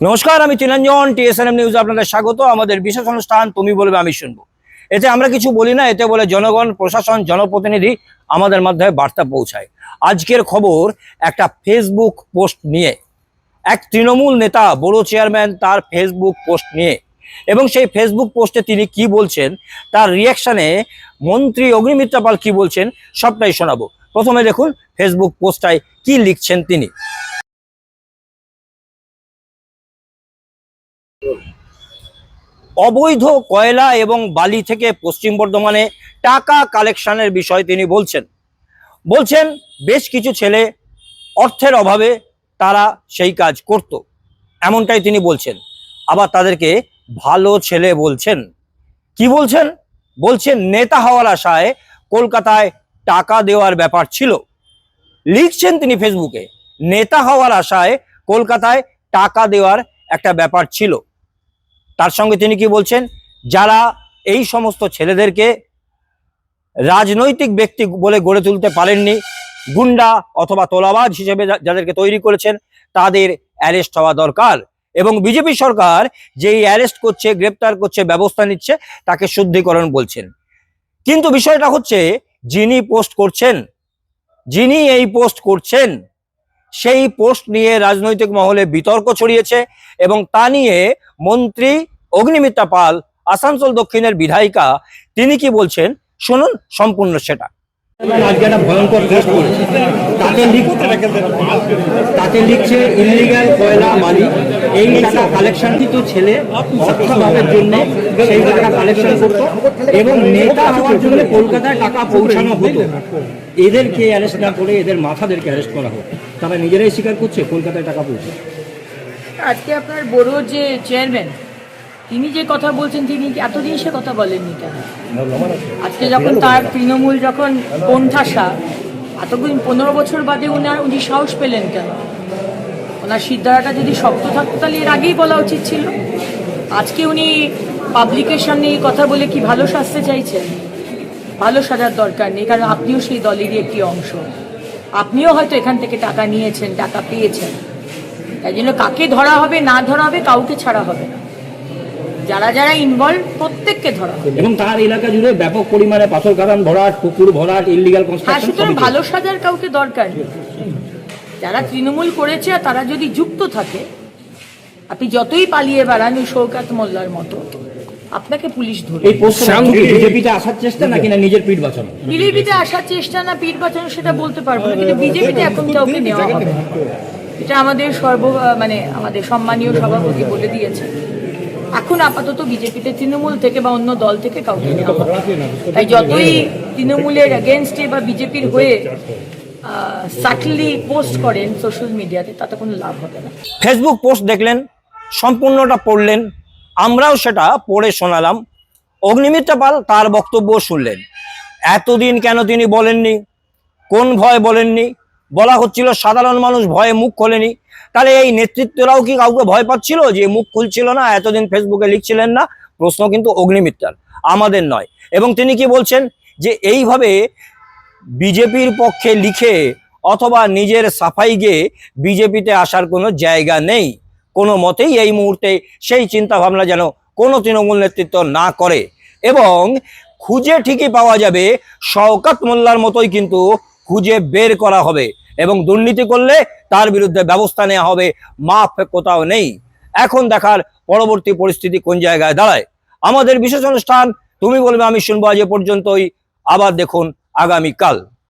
নমস্কার, আমি চিরঞ্জন, টিএসএনএম নিউজে আপনাদের স্বাগত। আমাদের বিশেষ অনুষ্ঠান তুমি বলবে আমি শুনবো। এতে আমরা কিছু বলি না, এতে বলে জনগণ, প্রশাসন, জনপ্রতিনিধি আমাদের মাধ্যমে বার্তা পৌঁছায়। আজকের খবর একটা ফেসবুক পোস্ট নিয়ে, এক তৃণমূল নেতা বড় চেয়ারম্যান তার ফেসবুক পোস্ট নিয়ে, এবং সেই ফেসবুক পোস্টে তিনি কি বলছেন, তার রিয়াকশানে মন্ত্রী অগ্নিমিত্রা পাল কি বলছেন, সবটাই শোনাবো। প্রথমে দেখুন ফেসবুক পোস্টটায় কি লিখছেন তিনি। অবৈধ কয়লা এবং বালি থেকে পশ্চিম বর্ধমানে টাকা কালেকশনের বিষয় তিনি বলছেন বেশ কিছু ছেলে অর্থের অভাবে তারা সেই কাজ করত, এমনটাই তিনি বলছেন। আবার তাদেরকে ভালো ছেলে বলছেন। কি বলছেন নেতা হওয়ার আশায় কলকাতায় টাকা দেওয়ার ব্যাপার ছিল। লিখছেন তিনি ফেসবুকে, নেতা হওয়ার আশায় কলকাতায় টাকা দেওয়ার একটা ব্যাপার ছিল। তার সঙ্গে তিনি কি বলছেন, যারা এই সমস্ত ছেলেদেরকে রাজনৈতিক ব্যক্তি বলে গড়ে তুলতে পারেননি, গুন্ডা অথবা তোলাবাজ হিসেবে যাদেরকে তৈরি করেছেন, তাদের অ্যারেস্ট হওয়া দরকার। এবং বিজেপি সরকার যেই অ্যারেস্ট করছে, গ্রেপ্তার করছে, ব্যবস্থা নিচ্ছে, তাকে শুদ্ধিকরণ বলছেন। কিন্তু বিষয়টা হচ্ছে, যিনি এই পোস্ট করছেন সেই পোস্ট নিয়ে রাজনৈতিক মহলে বিতর্ক ছড়িয়েছে, এবং তা নিয়ে মন্ত্রী অগ্নিমিত্রা পাল, আসানসোল দক্ষিণের বিধায়িকা, তিনি কি বলছেন শুনুন সম্পূর্ণ সেটা। আজকে একটা ভয়ঙ্কর পোস্ট করেছে, তাতে লিখছে ইলিগাল কয়লা বালি এই টাকা কালেকশন কিন্তু ছেলে অর্থভাবের জন্য সেই টাকা কালেকশন করতো, এবং নেতা হওয়ার জন্য কলকাতায় টাকা পৌঁছানো হতো। এদেরকে অ্যারেস্ট না করে এদের মাথাদেরকে অ্যারেস্ট করা হোক। তারা নিজেরাই স্বীকার করছে কলকাতায় টাকা পৌঁছে। আজকে আপনার বড় যে চেয়ারম্যান তিনি যে কথা বলছেন, তিনি এতদিন সে কথা বলেননি কেন? আজকে যখন তার তৃণমূল যখন কোণঠাসা, এতদিন 15 বছর বাদে উনি সাহস পেলেন কেন? ওনার সিদ্ধারাটা যদি শক্ত থাকতো তাহলে এর আগেই বলা উচিত ছিল। আজকে উনি পাবলিকের সামনে এই কথা বলে কি ভালো সাজতে চাইছেন? ভালো সাজার দরকার নেই, কারণ আপনিও সেই দলেরই একটি অংশ। আপনিও হয়তো এখান থেকে টাকা নিয়েছেন, টাকা পেয়েছেন। তাই জন্য কাকে ধরা হবে না ধরা হবে, কাউকে ছাড়া হবে না। যারা যারা ইনভলভ প্রত্যেককে ধরা হবে। এবং তার এলাকা জুড়ে ব্যাপক পরিমাণে পাথর কাদান ভরাট, পুকুর ভরাট, ইললিগাল কনস্ট্রাকশন। সুতরাং ভালো সাজার কাউকে দরকার নেই। যারা তৃণমূল করেছে তারা যদি যুক্ত থাকে, আপনি যতই পালিয়ে বেড়ান ওই শওকত মোল্লার মতো, আপনাকে পুলিশ ধরবে। এই বিজেপিতে আসার চেষ্টা নাকি না নিজের পিঠ বাঁচানো? বিজেপিতে আসার চেষ্টা না পিঠ বাঁচানো সেটা বলতে পারবো না, কিন্তু বিজেপিতে এখন কাউকে নেওয়া হবে না। এটা আমাদের আমাদের সম্মানীয় সভাপতি বলে দিয়েছে। এখন আপাতত বিজেপিতে তৃণমূল থেকে বা অন্য দল থেকে কাউকে নেওয়া হবে। তাই যতই তৃণমূলের এগেনস্টে বা বিজেপির হয়ে সাটলি পোস্ট করেন সোশ্যাল মিডিয়াতে, তাতে কোনো লাভ হবে না। ফেসবুক পোস্ট দেখলেন, সম্পূর্ণটা পড়লেন, আমরাও সেটা পড়ে শোনালাম। অগ্নিমিত্রা পাল তার বক্তব্য শুনলেন। এতদিন কেন তিনি বলেননি? কোন ভয় বলেননি? বলা হচ্ছিল সাধারণ মানুষ ভয়ে মুখ খোলেনি। তাহলে এই নেতৃত্বরাও কি কাউকে ভয় পাচ্ছিল যে মুখ খুলছিল না, এতদিন ফেসবুকে লিখছিলেন না? প্রশ্ন কিন্তু অগ্নিমিত্রার, আমাদের নয়। এবং তিনি কি বলছেন, যে এইভাবে বিজেপির পক্ষে লিখে অথবা নিজের সাফাই গিয়ে বিজেপিতে আসার কোনো জায়গা নেই। কোনো মতেই এই মুহূর্তে সেই চিন্তা ভাবনা যেন কোনো তৃণমূল নেতৃত্ব না করে। এবং খুঁজে ঠিকই পাওয়া যাবে, শওকত মোল্লার মতোই কিন্তু খুঁজে বের করা হবে, এবং দুর্নীতি করলে তার বিরুদ্ধে ব্যবস্থা নেওয়া হবে। মাফ কোথাও নেই। এখন দেখার পরবর্তী পরিস্থিতি কোন জায়গায় দাঁড়ায়। আমাদের বিশেষ অনুষ্ঠান তুমি বলবে আমি শুনবো আজ এ পর্যন্তই। আবার দেখুন আগামীকাল।